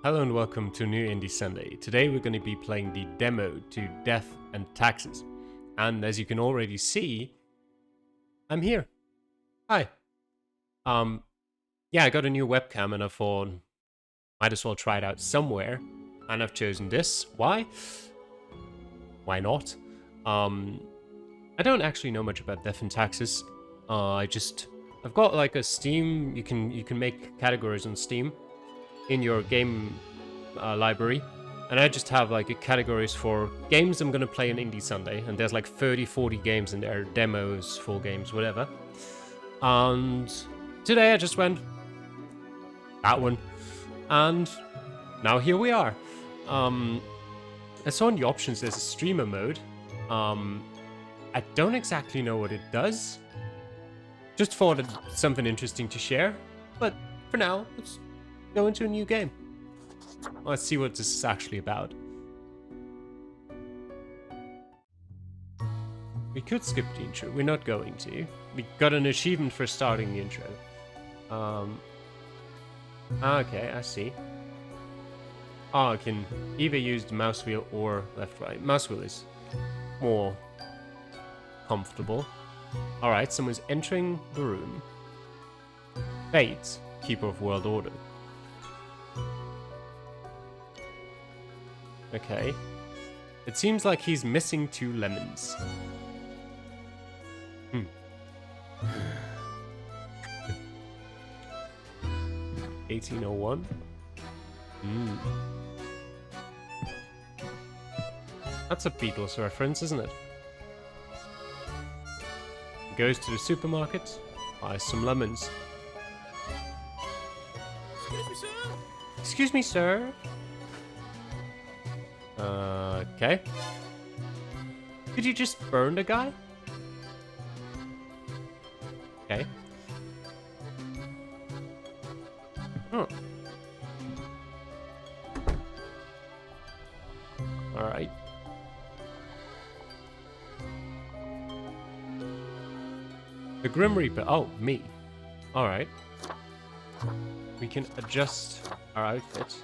Hello and welcome to New Indie Sunday. Today we're going to be playing the demo to Death and Taxes. And as you can already see, I'm here. Hi. Yeah, I got a new webcam and I thought might as well try it out somewhere. And I've chosen this. Why? Why not? I don't actually know much about Death and Taxes. I've got like a Steam, you can make categories on Steam in your game library, and I just have like categories for games I'm gonna play on Indie Sunday, and there's like 30-40 games in there, demos, full games, whatever. And today I just went that one, and now here we are. I saw in the options there's a streamer mode. I don't exactly know what it does. Just thought it's something interesting to share, but for now, let's go into a new game. Let's see what this is actually about. We could skip the intro. We're not going to. We got an achievement for starting the intro. Okay, I see. Oh, I can either use the mouse wheel or left right. Mouse wheel is more comfortable. Alright, someone's entering the room. Fate, Keeper of World Order. Okay. It seems like he's missing 2 lemons. 1801? That's a Beatles reference, isn't it? Goes to the supermarket, buys some lemons. Excuse me, sir. Excuse me, sir. Okay. Could you just burn the guy? Okay. Oh. Alright. The Grim Reaper. Oh, me. Alright. We can adjust our outfit.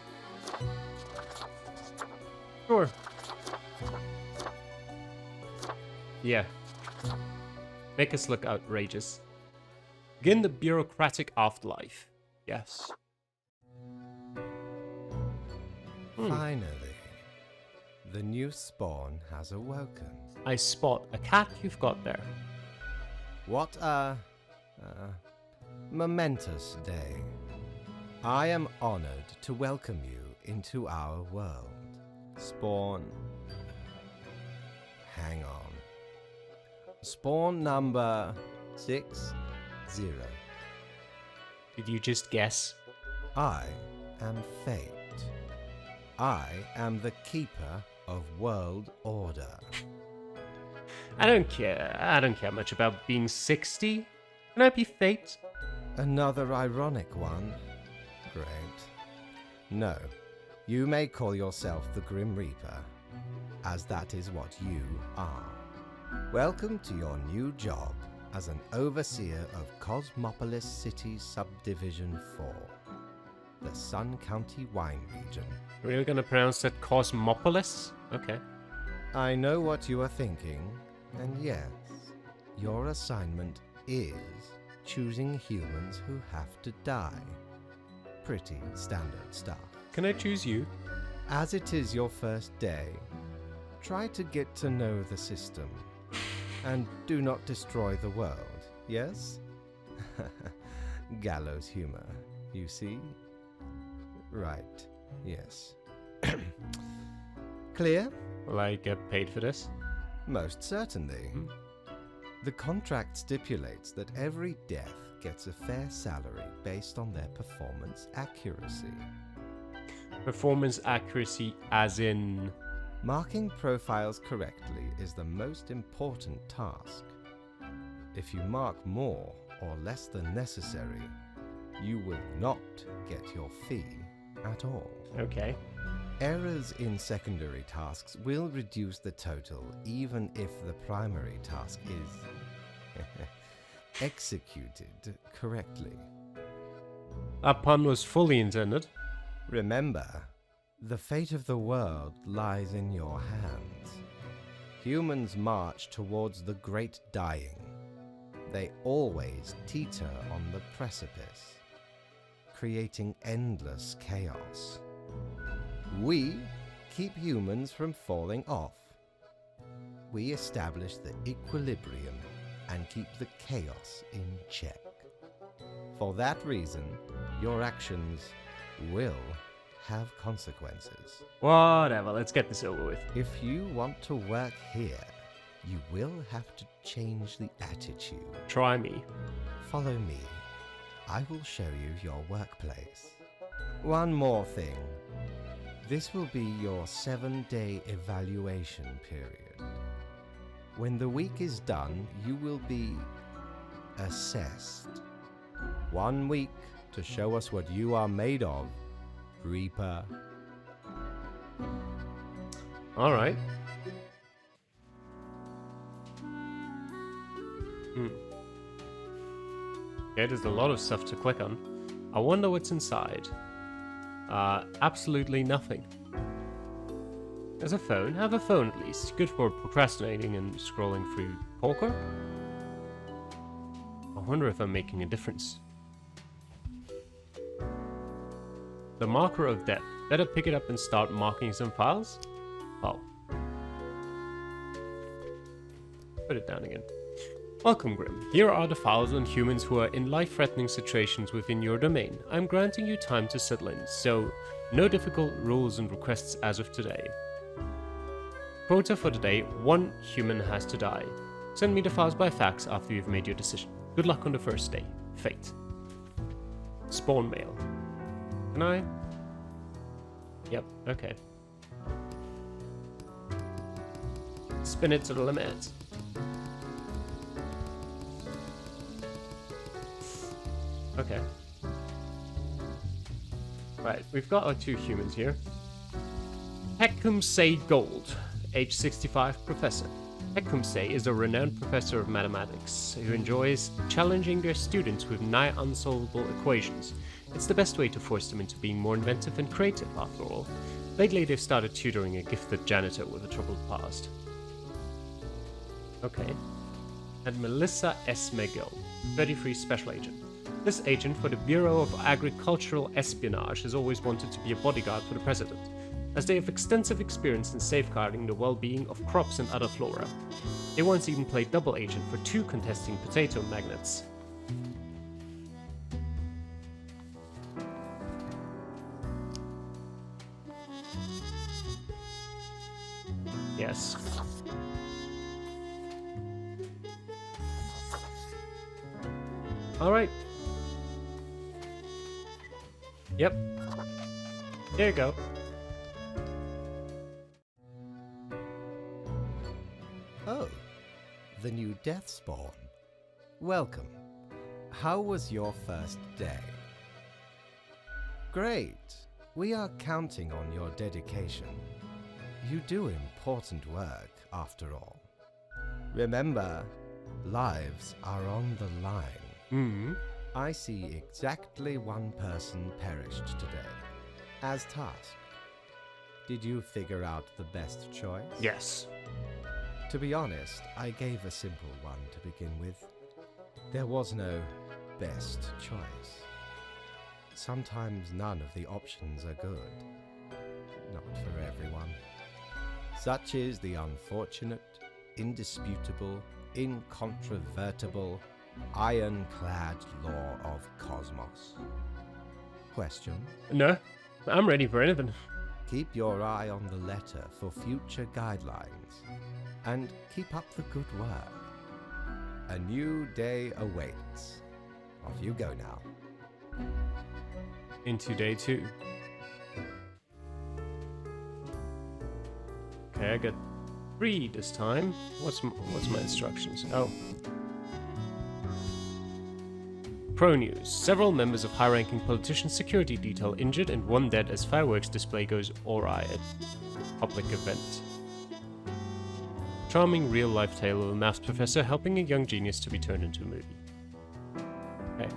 Sure. Yeah. Make us look outrageous. Begin the bureaucratic afterlife. Yes. Finally, the new spawn has awoken. I spot a cat you've got there. What a momentous day. I am honored to welcome you into our world. Spawn. Hang on. Spawn number 60. Did you just guess? I am Fate. I am the keeper of world order. I don't care. I don't care much about being 60. Can I be Fate? Another ironic one. Great. No, you may call yourself the Grim Reaper, as that is what you are. Welcome to your new job as an overseer of Cosmopolis City Subdivision 4, the Sun County Wine Region. Really gonna pronounce that Cosmopolis? Okay. I know what you are thinking, and yes, your assignment is choosing humans who have to die. Pretty standard stuff. Can I choose you? As it is your first day, try to get to know the system, and do not destroy the world, yes? Gallows humor, you see? Right, yes. Clear? Will I get paid for this? Most certainly. The contract stipulates that every death gets a fair salary based on their performance accuracy. Performance accuracy as in... Marking profiles correctly is the most important task. If you mark more or less than necessary, you will not get your fee at all. Okay. Errors in secondary tasks will reduce the total even if the primary task is executed correctly. That pun was fully intended. Remember, the fate of the world lies in your hands. Humans march towards the great dying. They always teeter on the precipice, creating endless chaos. We keep humans from falling off. We establish the equilibrium and keep the chaos in check. For that reason, your actions will have consequences. Whatever, let's get this over with. If you want to work here, you will have to change the attitude. Try me. Follow me. I will show you your workplace. One more thing. This will be your 7-day evaluation period. When the week is done, you will be assessed. 1 week to show us what you are made of, Reaper. All right. Okay, there's a lot of stuff to click on. I wonder what's inside. Absolutely nothing. There's a phone. Have a phone at least. Good for procrastinating and scrolling through poker. I wonder if I'm making a difference. The marker of death. Better pick it up and start marking some files? Oh. Put it down again. Welcome, Grim. Here are the files on humans who are in life-threatening situations within your domain. I'm granting you time to settle in, so no difficult rules and requests as of today. Quota for the day, 1 human has to die. Send me the files by fax after you've made your decision. Good luck on the first day. Fate. Spawn mail. Can I? Yep, okay. Spin it to the limit. Okay. Right, we've got our 2 humans here. Tecumseh Gold, age 65 professor. Tecumseh is a renowned professor of mathematics who enjoys challenging their students with nigh unsolvable equations. It's the best way to force them into being more inventive and creative, after all. Lately, they've started tutoring a gifted janitor with a troubled past. Okay. And Melissa S. McGill, 33 special agent. This agent for the Bureau of Agricultural Espionage has always wanted to be a bodyguard for the president, as they have extensive experience in safeguarding the well-being of crops and other flora. They once even played double agent for 2 contesting potato magnates. Yes. Alright. Yep. There you go. Oh, the new death spawn. Welcome. How was your first day? Great. We are counting on your dedication. You do important work, after all. Remember, lives are on the line. I see exactly 1 person perished today, as tasked. Did you figure out the best choice? Yes. To be honest, I gave a simple one to begin with. There was no best choice. Sometimes none of the options are good. Not for everyone. Such is the unfortunate, indisputable, incontrovertible, ironclad law of cosmos. Question? No, I'm ready for anything. Keep your eye on the letter for future guidelines, and keep up the good work. A new day awaits. Off you go now. Into day 2. Okay, I got 3 this time. What's my instructions? Oh. Pro news. Several members of high-ranking politician security detail injured and 1 dead as fireworks display goes awry at public event. Charming real-life tale of a maths professor helping a young genius to be turned into a movie. Okay.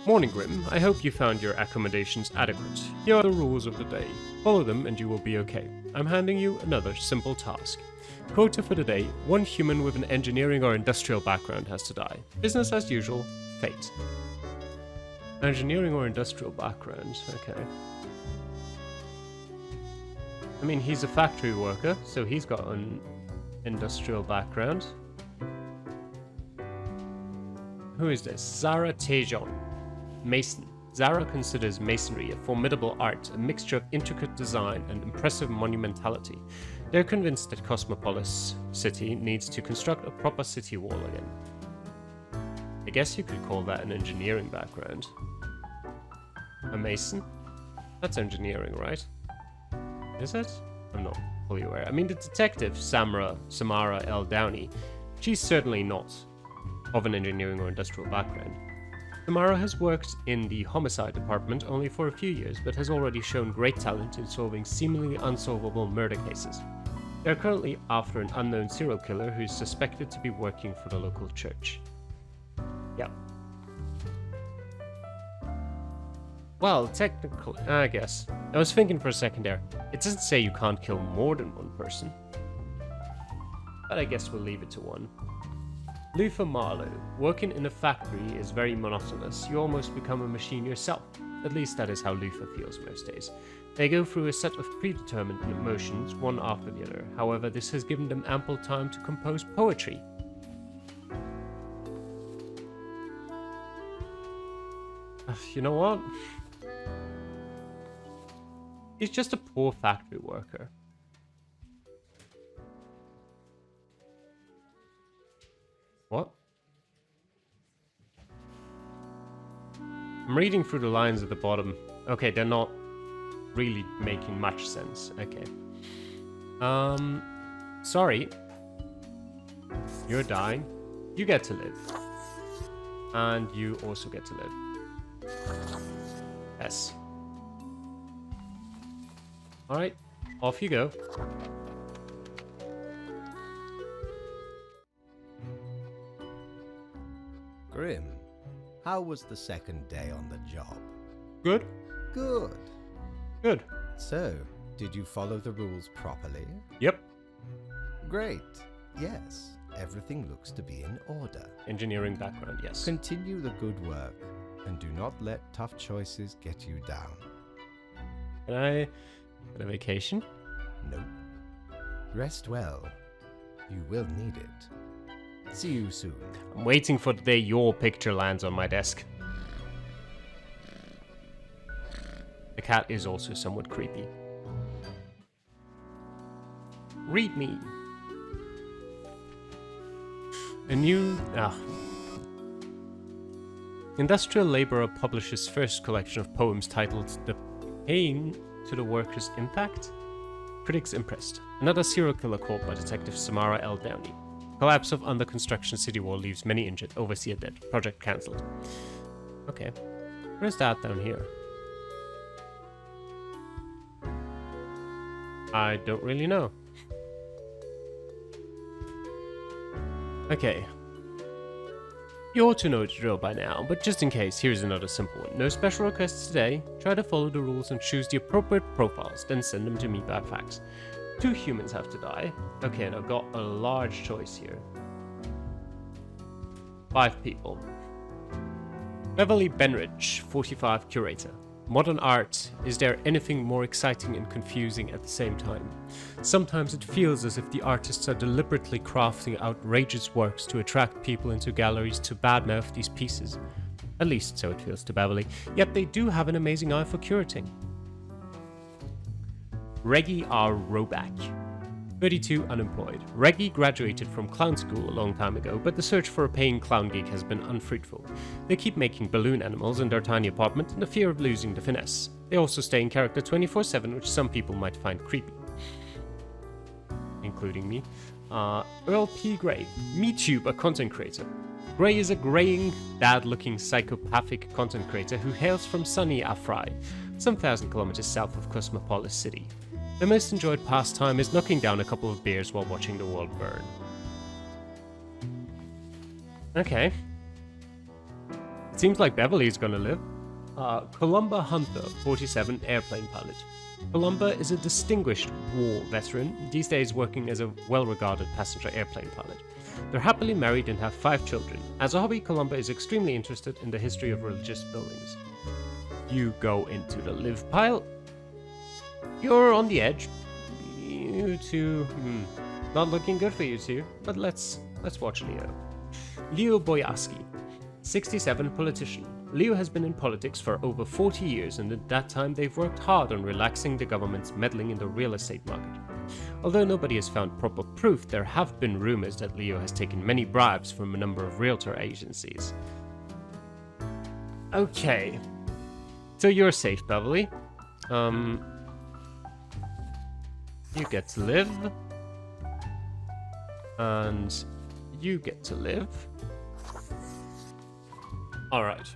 Morning, Grim. I hope you found your accommodations adequate. Here are the rules of the day. Follow them and you will be okay. I'm handing you another simple task. Quota for today: 1 human with an engineering or industrial background has to die. Business as usual, fate. Engineering or industrial background, okay. I mean, he's a factory worker, so he's got an industrial background. Who is this? Zara Tejon. Mason. Zara considers masonry a formidable art, a mixture of intricate design and impressive monumentality. They're convinced that Cosmopolis City needs to construct a proper city wall again. I guess you could call that an engineering background. A mason? That's engineering, right? Is it? I'm not fully aware. I mean, the detective, Samara L. Downey, she's certainly not of an engineering or industrial background. Samara has worked in the homicide department only for a few years, but has already shown great talent in solving seemingly unsolvable murder cases. They are currently after an unknown serial killer who is suspected to be working for the local church. Yeah. Well, technically, I guess. I was thinking for a second there. It doesn't say you can't kill more than one person. But I guess we'll leave it to 1. Lufa Marlowe. Working in a factory is very monotonous. You almost become a machine yourself. At least that is how Lufa feels most days. They go through a set of predetermined motions, one after the other. However, this has given them ample time to compose poetry. You know what? He's just a poor factory worker. What? I'm reading through the lines at the bottom. Okay, they're not really making much sense. Okay. Sorry. You're dying. You get to live. And you also get to live. Yes. Alright, off you go. Grim, how was the second day on the job? Good? Good. Good. So, did you follow the rules properly? Yep. Great. Yes, everything looks to be in order. Engineering background, yes. Continue the good work, and do not let tough choices get you down. Can I get a vacation? Nope. Rest well. You will need it. See you soon. I'm waiting for the day your picture lands on my desk. The cat is also somewhat creepy. Read me. A new... Industrial Laborer publishes first collection of poems titled The Pain to the Worker's Impact? Critics impressed. Another serial killer caught by Detective Samara L. Downey. Collapse of under construction city wall leaves many injured. Overseer dead. Project cancelled. Okay. Where's that down here? I don't really know. Okay. You ought to know the drill by now, but just in case, here's another simple one. No special requests today. Try to follow the rules and choose the appropriate profiles, then send them to me by fax. 2 humans have to die. Okay, and I've got a large choice here. 5 people. Beverly Benridge, 45, curator. Modern art, is there anything more exciting and confusing at the same time? Sometimes it feels as if the artists are deliberately crafting outrageous works to attract people into galleries to badmouth these pieces. At least so it feels to Beverly, yet they do have an amazing eye for curating. Reggie R. Roback, 32, unemployed. Reggie graduated from clown school a long time ago, but the search for a paying clown gig has been unfruitful. They keep making balloon animals in their tiny apartment in the fear of losing the finesse. They also stay in character 24/7, which some people might find creepy. Including me. Earl P. Gray, MeTube, a content creator. Gray is a graying, dad-looking psychopathic content creator who hails from sunny Afrai, some 1,000 kilometers south of Cosmopolis City. Their most enjoyed pastime is knocking down a couple of beers while watching the world burn. Okay. Seems like Beverly's gonna live. Columba Hunter, 47, airplane pilot. Columba is a distinguished war veteran, these days working as a well-regarded passenger airplane pilot. They're happily married and have 5 children. As a hobby, Columba is extremely interested in the history of religious buildings. You go into the live pile. You're on the edge. You two, not looking good for you two, but let's watch Leo. Leo Boyarsky, 67, politician. Leo has been in politics for over 40 years, and at that time they've worked hard on relaxing the government's meddling in the real estate market. Although nobody has found proper proof, there have been rumors that Leo has taken many bribes from a number of realtor agencies. Okay. So you're safe, Beverly. You get to live. And you get to live. Alright.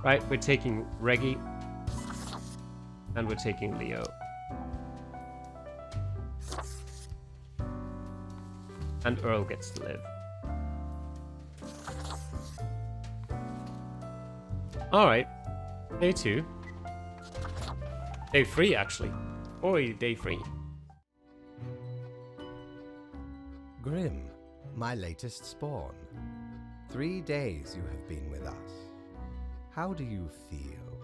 Right, we're taking Reggie. And we're taking Leo. And Earl gets to live. Alright. Day 2. Day 3, actually. Or day 3. Grim, my latest spawn. 3 days you have been with us. How do you feel?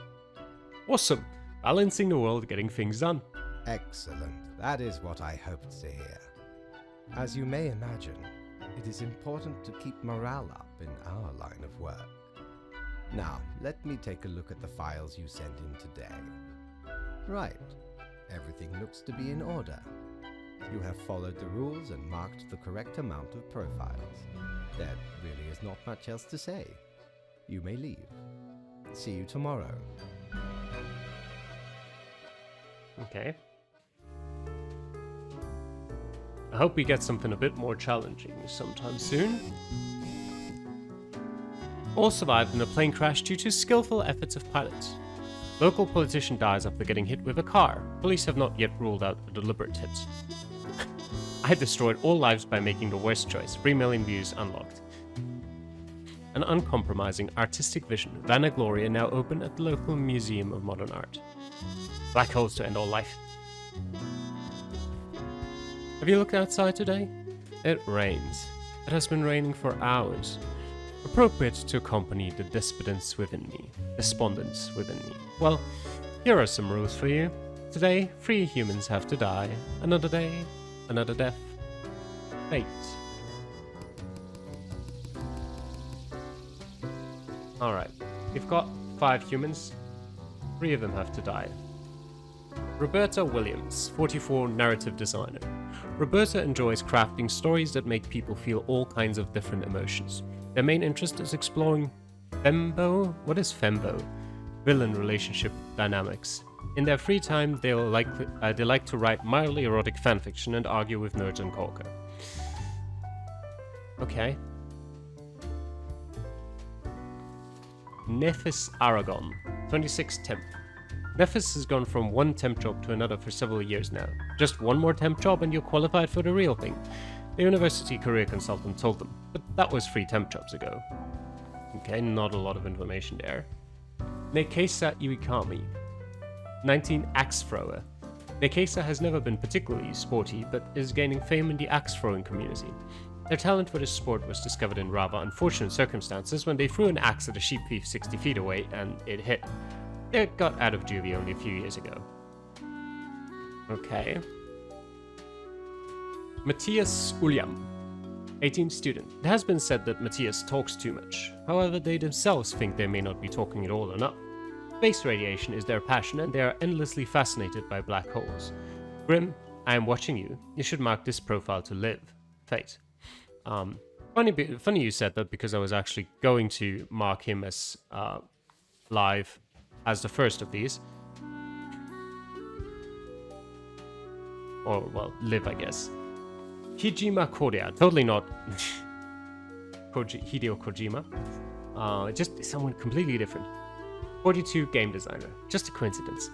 Awesome. Balancing the world, getting things done. Excellent. That is what I hoped to hear. As you may imagine, it is important to keep morale up in our line of work. Now, let me take a look at the files you sent in today. Right. Everything looks to be in order. You have followed the rules and marked the correct amount of profiles. There really is not much else to say. You may leave. See you tomorrow. Okay. I hope we get something a bit more challenging sometime soon. All survived in a plane crash due to skillful efforts of pilots. Local politician dies after getting hit with a car. Police have not yet ruled out a deliberate hit. I destroyed all lives by making the worst choice. 3 million views unlocked. An uncompromising artistic vision, Vanagloria, now open at the local Museum of Modern Art. Black holes to end all life. Have you looked outside today? It rains. It has been raining for hours. Appropriate to accompany the despondence within me. Well, here are some rules for you. Today, 3 humans have to die. Another day, another death. Fate. Alright, we've got 5 humans. 3 of them have to die. Roberta Williams, 44, narrative designer. Roberta enjoys crafting stories that make people feel all kinds of different emotions. Their main interest is exploring fembo? What is fembo? Villain relationship dynamics. In their free time, they like to write mildly erotic fanfiction and argue with nerds and Corker. Okay. Nephis Aragon, 26 temp. Nephis has gone from one temp job to another for several years now. Just one more temp job and you're qualified for the real thing. The university career consultant told them, but that was 3 temp jobs ago. Okay, not a lot of information there. Nekesa Iwikami, 19, axe thrower. Nekesa has never been particularly sporty, but is gaining fame in the axe throwing community. Their talent for this sport was discovered in rather unfortunate circumstances when they threw an axe at a sheep thief 60 feet away and it hit. They got out of juvie only a few years ago. Okay. Matthias Uljam, 18, student. It has been said that Matthias talks too much. However, they themselves think they may not be talking at all enough. Space radiation is their passion and they are endlessly fascinated by black holes. Grim, I am watching you. You should mark this profile to live. Fate. Funny you said that because I was actually going to mark him as live as the first of these. Or, well, live, I guess. Hijima Korea. Totally not Hideo Kojima. Just someone completely different. 42, game designer. Just a coincidence.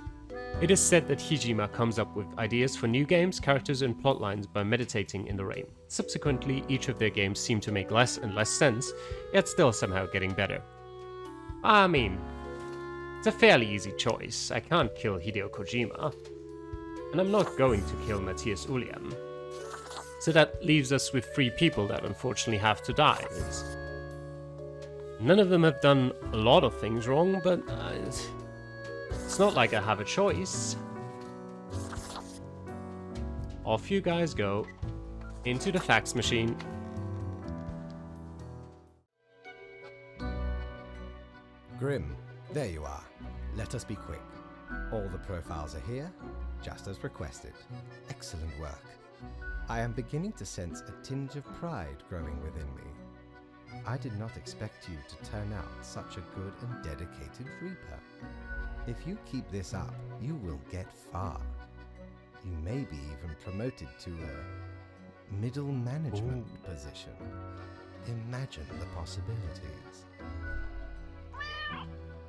It is said that Hijima comes up with ideas for new games, characters, and plotlines by meditating in the rain. Subsequently, each of their games seem to make less and less sense, yet still somehow getting better. I mean, it's a fairly easy choice. I can't kill Hideo Kojima, and I'm not going to kill Matthias Ulian. So that leaves us with 3 people that unfortunately have to die. None of them have done a lot of things wrong, but it's not like I have a choice. Off you guys go into the fax machine. Grim, there you are. Let us be quick. All the profiles are here, just as requested. Excellent work. I am beginning to sense a tinge of pride growing within me. I did not expect you to turn out such a good and dedicated Reaper. If you keep this up, you will get far. You may be even promoted to a middle management position. Imagine the possibilities.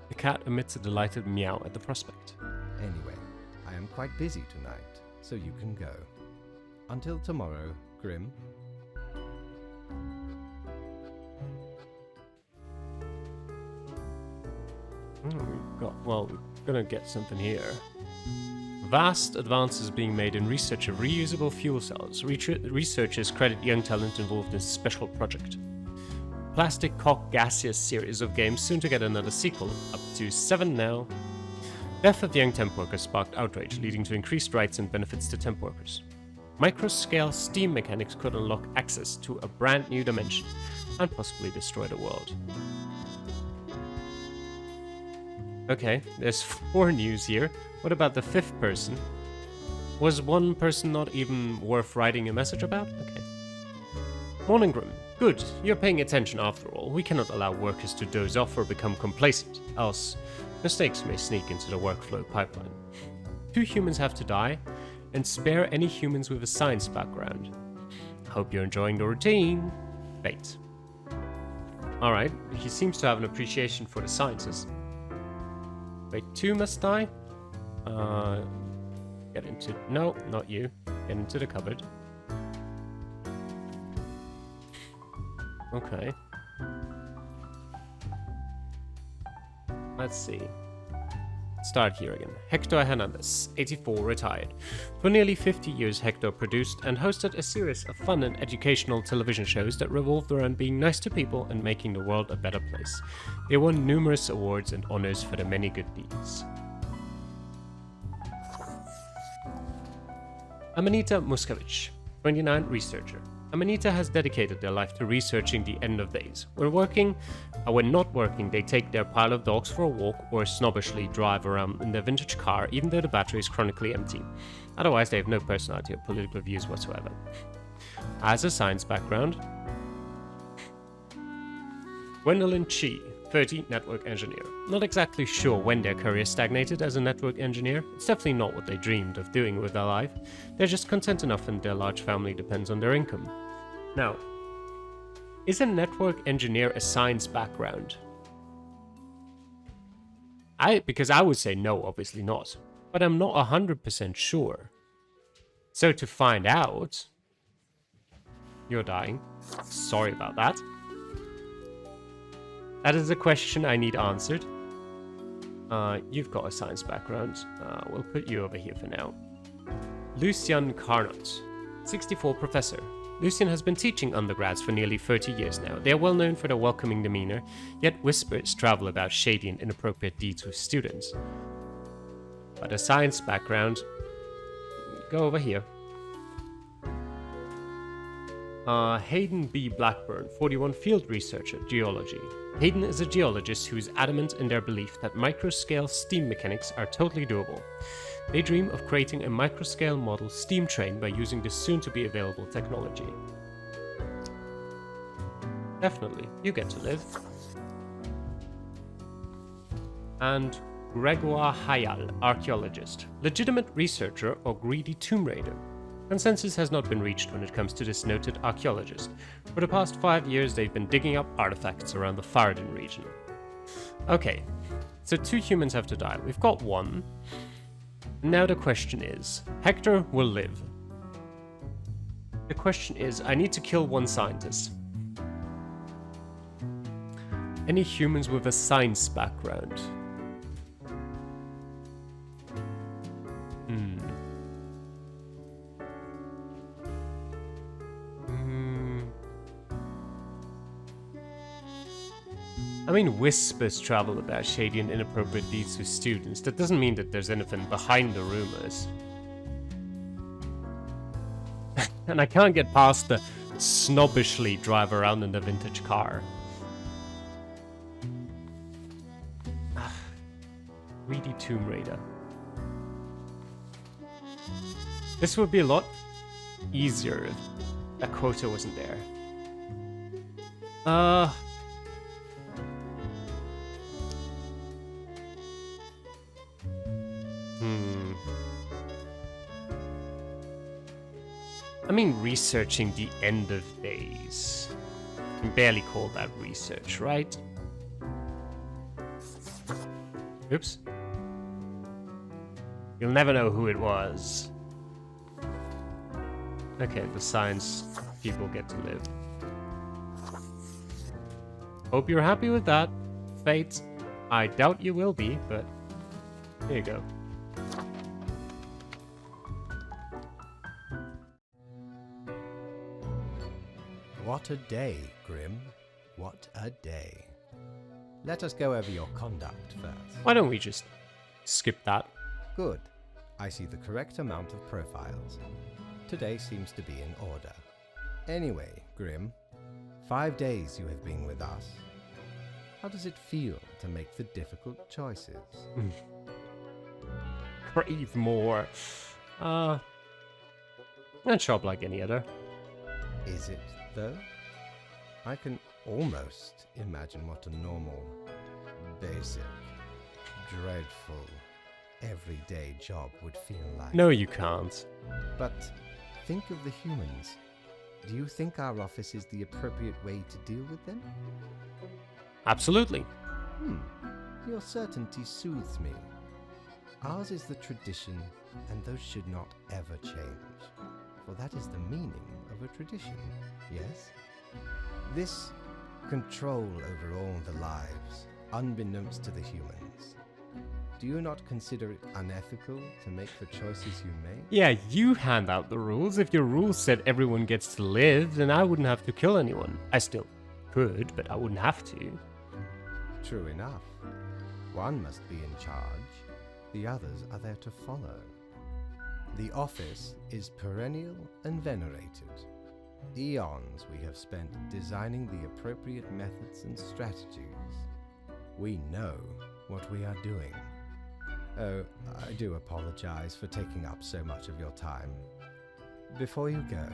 The cat emits a delighted meow at the prospect. Anyway, I am quite busy tonight, so you can go. Until tomorrow, Grim. We're gonna get something here. Vast advances being made in research of reusable fuel cells. Researchers credit young talent involved in this special project. Plastic Cock Gaseous series of games soon to get another sequel, up to 7 now. Death of the young temp workers sparked outrage, leading to increased rights and benefits to temp workers. Microscale steam mechanics could unlock access to a brand new dimension and possibly destroy the world. Okay, there's 4 news here. What about the 5th person? Was one person not even worth writing a message about? Okay. Morning, Grim. Good, you're paying attention after all. We cannot allow workers to doze off or become complacent, else mistakes may sneak into the workflow pipeline. 2 humans have to die, and spare any humans with a science background. Hope you're enjoying the routine. Bait. Alright, he seems to have an appreciation for the sciences. Wait, 2 must die? Get into... No, not you. Get into the cupboard. Okay. Let's see. Start here again. Hector Hernandez, 84, retired. For nearly 50 years, Hector produced and hosted a series of fun and educational television shows that revolved around being nice to people and making the world a better place. They won numerous awards and honors for their many good deeds. Amanita Muscovich, 29, researcher. Amanita has dedicated their life to researching the end of days. When not working, they take their pile of dogs for a walk or snobbishly drive around in their vintage car, even though the battery is chronically empty. Otherwise, they have no personality or political views whatsoever. As a science background, Gwendolyn Chi, 30, network engineer. Not exactly sure when their career stagnated as a network engineer. It's definitely not what they dreamed of doing with their life. They're just content enough and their large family depends on their income. Now, is a network engineer a science background? Because I would say no, obviously not. But I'm not 100% sure. So to find out... You're dying. Sorry about that. That is a question I need answered. You've got a science background. We'll put you over here for now. Lucian Carnot, 64, professor. Lucian has been teaching undergrads for nearly 30 years now. They are well known for their welcoming demeanor, yet whispers travel about shady and inappropriate deeds with students. But a science background... Go over here. Hayden B. Blackburn, 41, field researcher, geology. Hayden is a geologist who is adamant in their belief that microscale steam mechanics are totally doable. They dream of creating a microscale model steam train by using this soon-to-be available technology. Definitely, you get to live. And Gregoire Hayal, archaeologist, legitimate researcher or greedy tomb raider. Consensus has not been reached when it comes to this noted archaeologist. For the past 5 years, they've been digging up artifacts around the Faradin region. Okay, so 2 humans have to die. We've got 1. Now the question is, Hector will live. The question is, I need to kill one scientist. Any humans with a science background? I mean, whispers travel about shady and inappropriate deeds with students. That doesn't mean that there's anything behind the rumors. And I can't get past the snobbishly drive around in the vintage car. Greedy Tomb Raider. This would be a lot easier if that quota wasn't there. I mean, researching the end of days. You can barely call that research, right? Oops. You'll never know who it was. Okay, the science people get to live. Hope you're happy with that, Fate. I doubt you will be, but here you go. What a day, Grim. What a day. Let us go over your conduct first. Why don't we just skip that? Good. I see the correct amount of profiles. Today seems to be in order. Anyway, Grim, 5 days you have been with us. How does it feel to make the difficult choices? Crave more. A job like any other. Is it, though? I can almost imagine what a normal, basic, dreadful, everyday job would feel like. No, you can't. But think of the humans. Do you think our office is the appropriate way to deal with them? Absolutely. Your certainty soothes me. Ours is the tradition, and those should not ever change. For that is the meaning of a tradition, yes? This control over all the lives, unbeknownst to the humans. Do you not consider it unethical to make the choices you make? Yeah, you hand out the rules. If your rules said everyone gets to live, then I wouldn't have to kill anyone. I still could, but I wouldn't have to. True enough. One must be in charge. The others are there to follow. The office is perennial and venerated. Eons we have spent designing the appropriate methods and strategies. We know what we are doing. Oh, I do apologize for taking up so much of your time. Before you go,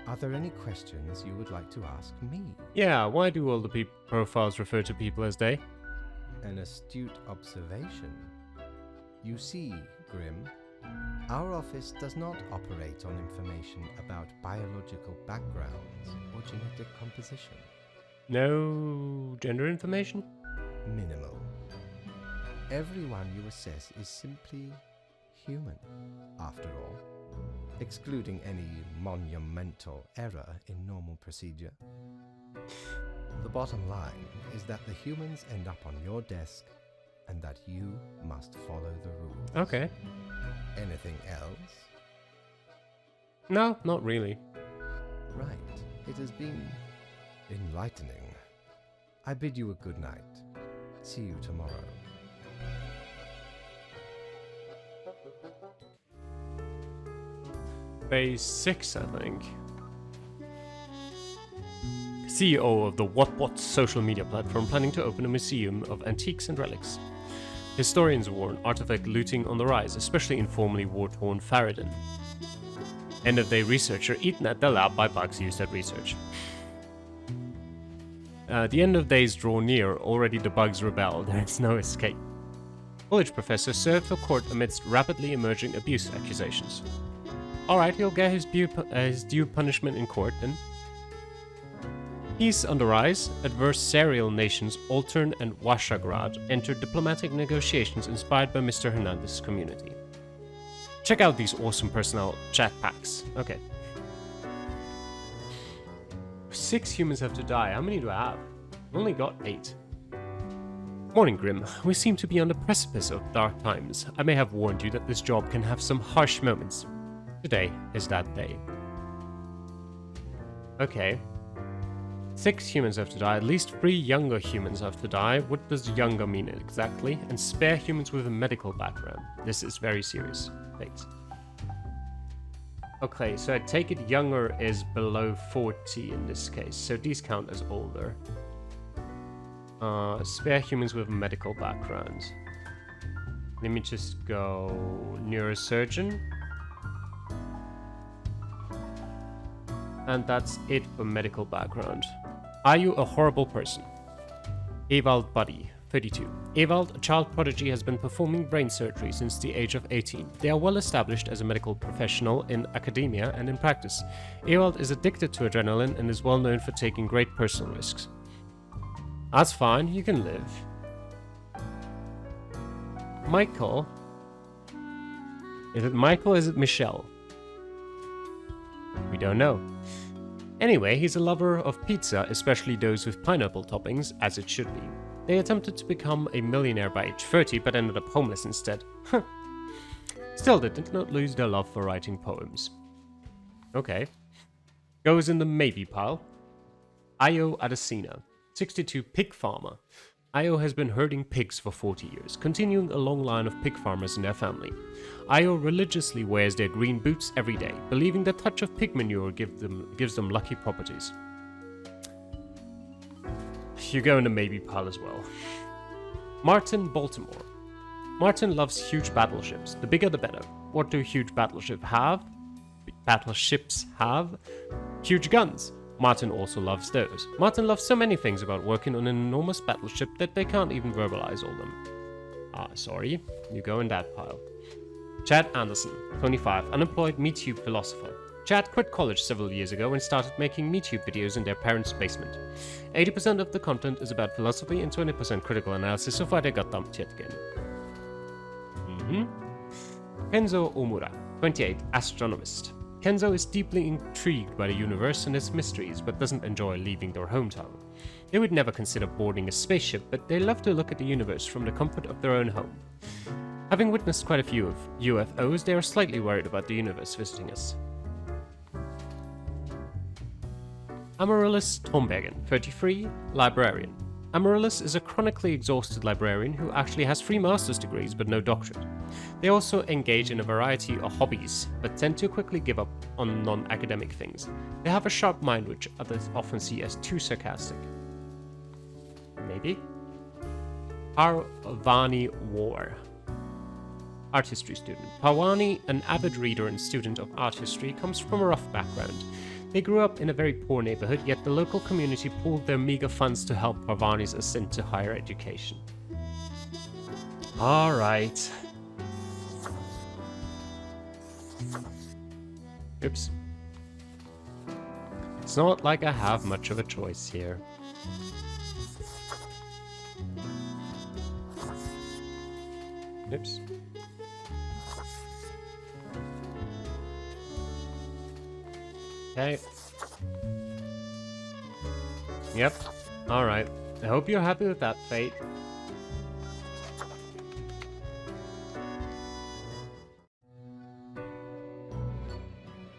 are there any questions you would like to ask me? Yeah, why do all the profiles refer to people as they? An astute observation. You see, Grim, our office does not operate on information about biological backgrounds or genetic composition. No gender information? Minimal. Everyone you assess is simply human, after all, excluding any monumental error in normal procedure. The bottom line is that the humans end up on your desk and that you must follow the rules. Okay. Anything else? No, not really. Right. It has been enlightening. I bid you a good night. See you tomorrow. Phase 6, I think. CEO of the What social media platform planning to open a museum of antiques and relics. Historians warn artifact looting on the rise, especially in formerly war-torn Faradin. End-of-day researcher eaten at the lab by bugs used at research. The end of days draw near, already the bugs rebel, there is no escape. College professor served for court amidst rapidly emerging abuse accusations. Alright, he'll get his due punishment in court then. Peace on the rise, adversarial nations Altern and Washagrad entered diplomatic negotiations inspired by Mr. Hernandez's community. Check out these awesome personnel chat packs. Okay. 6 humans have to die. How many do I have? I've only got 8. Morning, Grim. We seem to be on the precipice of dark times. I may have warned you that this job can have some harsh moments. Today is that day. Okay. 6 humans have to die. At least 3 younger humans have to die. What does younger mean exactly? And spare humans with a medical background. This is very serious. Thanks. Okay, so I take it younger is below 40 in this case. So these count as older. Spare humans with a medical background. Let me just go neurosurgeon. And that's it for medical background. Are you a horrible person? Ewald Buddy, 32. Ewald, a child prodigy, has been performing brain surgery since the age of 18. They are well established as a medical professional in academia and in practice. Ewald is addicted to adrenaline and is well known for taking great personal risks. That's fine, you can live. Michael? Is it Michael or is it Michelle? We don't know. Anyway, he's a lover of pizza, especially those with pineapple toppings, as it should be. They attempted to become a millionaire by age 30, but ended up homeless instead. Still, they did not lose their love for writing poems. Okay. Goes in the maybe pile. Io Adesina, 62, pig farmer. Io has been herding pigs for 40 years, continuing a long line of pig farmers in their family. Io religiously wears their green boots every day, believing the touch of pig manure gives them lucky properties. You go in the maybe pile as well. Martin Baltimore. Martin loves huge battleships. The bigger the better. What do huge battleships have? Huge guns. Martin also loves those. Martin loves so many things about working on an enormous battleship that they can't even verbalize all them. Sorry. You go in that pile. Chad Anderson, 25, unemployed MeTube philosopher. Chad quit college several years ago and started making MeTube videos in their parents' basement. 80% of the content is about philosophy and 20% critical analysis of why they got dumped yet again. Kenzo Omura, 28, astronomist. Kenzo is deeply intrigued by the universe and its mysteries, but doesn't enjoy leaving their hometown. They would never consider boarding a spaceship, but they love to look at the universe from the comfort of their own home. Having witnessed quite a few of UFOs, they are slightly worried about the universe visiting us. Amaryllis Thombergen, 33, librarian. Amaryllis is a chronically exhausted librarian who actually has 3 master's degrees but no doctorate. They also engage in a variety of hobbies, but tend to quickly give up on non-academic things. They have a sharp mind which others often see as too sarcastic. Maybe? Parvani War. Art history student. Parvani, an avid reader and student of art history, comes from a rough background. They grew up in a very poor neighborhood, yet the local community pooled their meager funds to help Parvani's ascent to higher education. Alright. Oops. It's not like I have much of a choice here. Oops. Okay. Yep. Alright. I hope you're happy with that, Fate.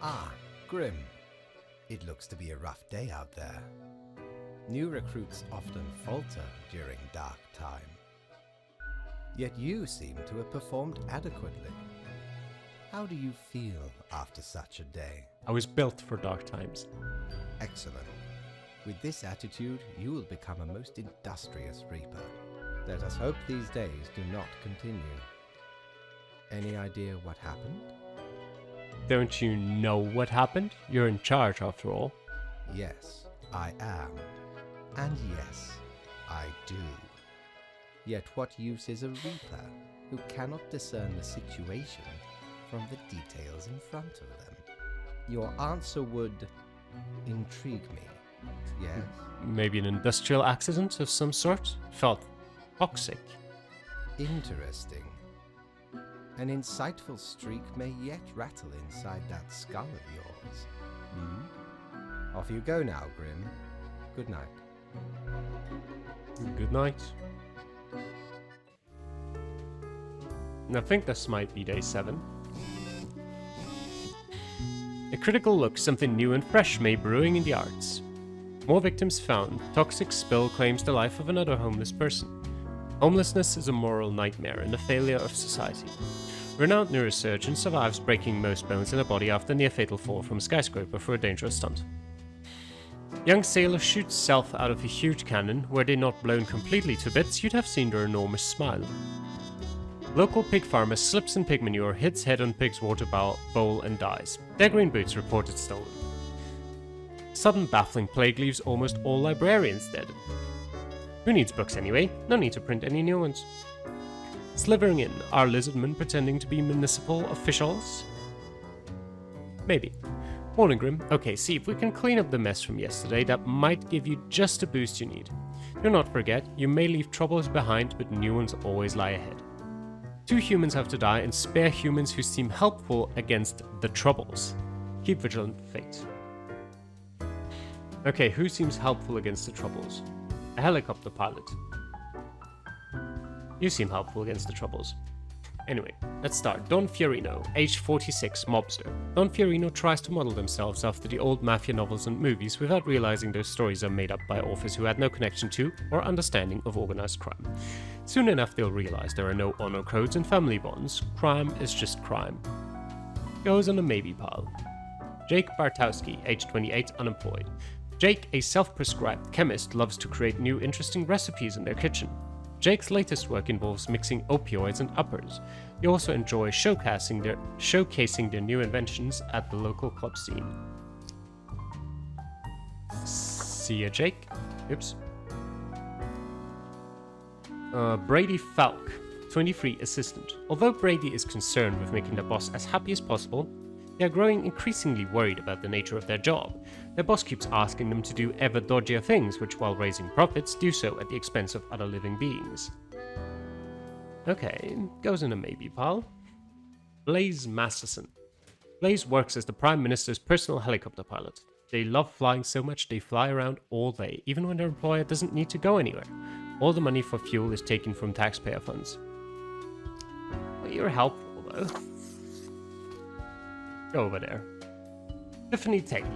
Ah, Grim. It looks to be a rough day out there. New recruits often falter during dark time. Yet you seem to have performed adequately. How do you feel after such a day? I was built for dark times. Excellent. With this attitude, you will become a most industrious reaper. Let us hope these days do not continue. Any idea what happened? Don't you know what happened? You're in charge, after all. Yes, I am. And yes, I do. Yet what use is a reaper who cannot discern the situation from the details in front of them? Your answer would intrigue me, yes? Maybe an industrial accident of some sort? Felt toxic. Interesting. An insightful streak may yet rattle inside that skull of yours. Off you go now, Grim. Good night. Good night. And I think this might be day 7. A critical look, something new and fresh may brewing in the arts. More victims found. Toxic spill claims the life of another homeless person. Homelessness is a moral nightmare and a failure of society. Renowned neurosurgeon survives breaking most bones in her body after near-fatal fall from a skyscraper for a dangerous stunt. Young sailor shoots self out of a huge cannon. Were they not blown completely to bits, you'd have seen their enormous smile. Local pig farmer slips in pig manure, hits head on pig's water bowl and dies. Their green boots reported stolen. Sudden baffling plague leaves almost all librarians dead. Who needs books anyway? No need to print any new ones. Slithering in, are lizardmen pretending to be municipal officials? Maybe. Morning, Grim. Okay, see if we can clean up the mess from yesterday. That might give you just the boost you need. Do not forget, you may leave troubles behind, but new ones always lie ahead. 2 humans have to die, and spare humans who seem helpful against the troubles. Keep vigilant, fate. Okay, who seems helpful against the troubles? A helicopter pilot. You seem helpful against the troubles. Anyway, let's start. Don Fiorino, age 46, mobster. Don Fiorino tries to model themselves after the old mafia novels and movies without realizing those stories are made up by authors who had no connection to or understanding of organized crime. Soon enough they'll realize there are no honor codes and family bonds. Crime is just crime. Goes on a maybe pile. Jake Bartowski, age 28, unemployed. Jake, a self-prescribed chemist, loves to create new interesting recipes in their kitchen. Jake's latest work involves mixing opioids and uppers. He also enjoys showcasing their new inventions at the local club scene. See ya, Jake. Oops. Brady Falk, 23, assistant. Although Brady is concerned with making their boss as happy as possible, they are growing increasingly worried about the nature of their job. Their boss keeps asking them to do ever dodgier things, which, while raising profits, do so at the expense of other living beings. Okay, goes in a maybe pile. Blaze Masterson. Blaze works as the Prime Minister's personal helicopter pilot. They love flying so much they fly around all day, even when their employer doesn't need to go anywhere. All the money for fuel is taken from taxpayer funds. Well, you're helpful, though. Go over there. Tiffany Taylor,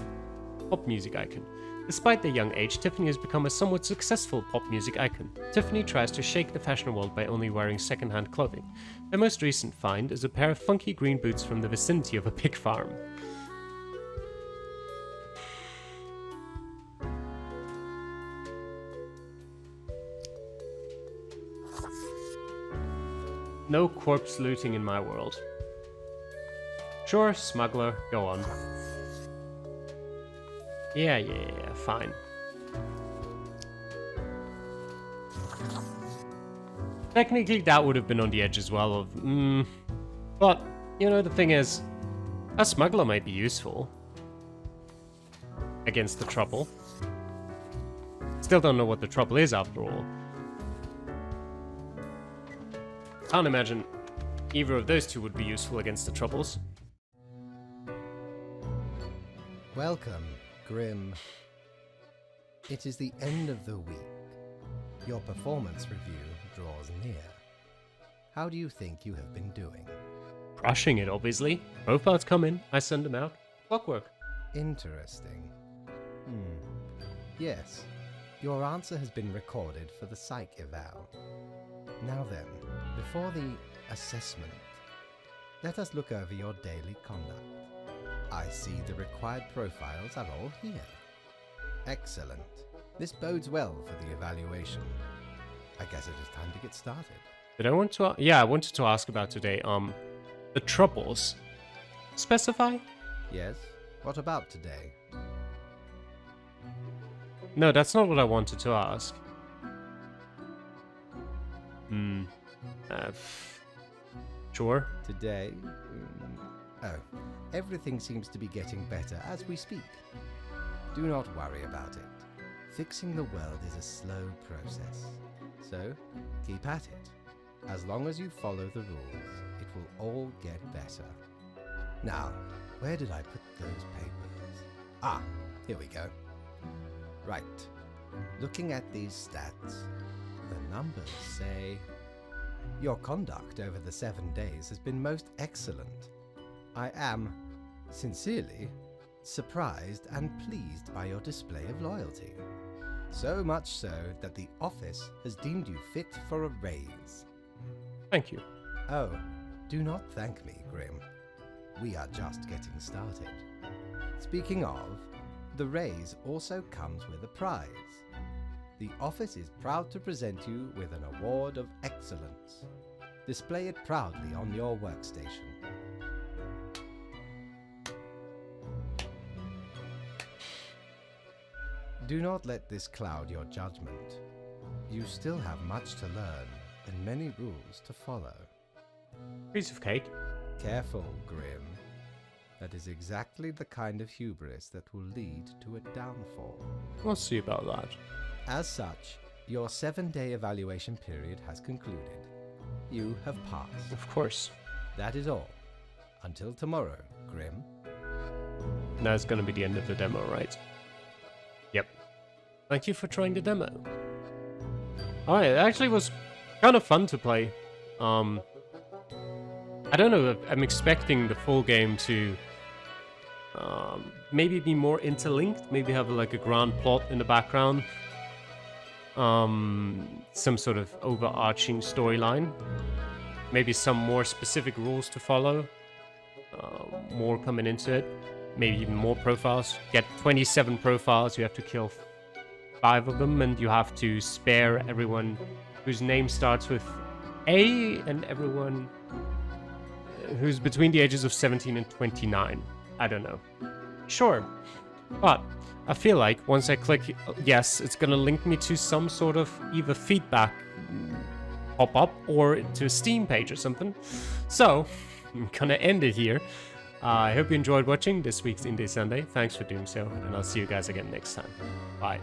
pop music icon. Despite their young age, Tiffany has become a somewhat successful pop music icon. Tiffany tries to shake the fashion world by only wearing second-hand clothing. Their most recent find is a pair of funky green boots from the vicinity of a pig farm. No corpse looting in my world. Sure, smuggler, go on. Yeah, fine. Technically, that would have been on the edge as well of, but, you know, the thing is, a smuggler might be useful against the trouble. Still don't know what the trouble is after all. Can't imagine either of those two would be useful against the troubles. Welcome, Grim. It is the end of the week. Your performance review draws near. How do you think you have been doing? Crushing it, obviously. Profiles come in, I send them out. Clockwork. Interesting. Yes, your answer has been recorded for the psych eval. Now then, before the assessment, let us look over your daily conduct. I see the required profiles are all here. Excellent. This bodes well for the evaluation. I guess it is time to get started. Did I want to... yeah, I wanted to ask about today, the troubles. Specify? Yes? What about today? No, that's not what I wanted to ask. Sure. Today? Oh, everything seems to be getting better as we speak. Do not worry about it. Fixing the world is a slow process. So, keep at it. As long as you follow the rules, it will all get better. Now, where did I put those papers? Ah, here we go. Right. Looking at these stats, the numbers say your conduct over the 7 days has been most excellent. I am, sincerely, surprised and pleased by your display of loyalty. So much so that the office has deemed you fit for a raise. Thank you. Oh, do not thank me, Grim. We are just getting started. Speaking of, the raise also comes with a prize. The office is proud to present you with an award of excellence. Display it proudly on your workstation. Do not let this cloud your judgment. You still have much to learn and many rules to follow. Piece of cake. Careful, Grim. That is exactly the kind of hubris that will lead to a downfall. We'll see about that. As such, your 7-day evaluation period has concluded. You have passed. Of course. That is all. Until tomorrow, Grim. That's gonna be the end of the demo, right? Yep. Thank you for trying the demo. Alright, it actually was kind of fun to play. I don't know, I'm expecting the full game to maybe be more interlinked, maybe have like a grand plot in the background. Some sort of overarching storyline. Maybe some more specific rules to follow. More coming into it. Maybe even more profiles. Get 27 profiles, you have to kill 5 of them, and you have to spare everyone whose name starts with A and everyone who's between the ages of 17 and 29. I don't know. Sure. But I feel like once I click yes, it's gonna link me to some sort of either feedback pop-up or to a Steam page or something. So, I'm gonna end it here. I hope you enjoyed watching this week's Indie Sunday. Thanks for doing so, and I'll see you guys again next time. Bye.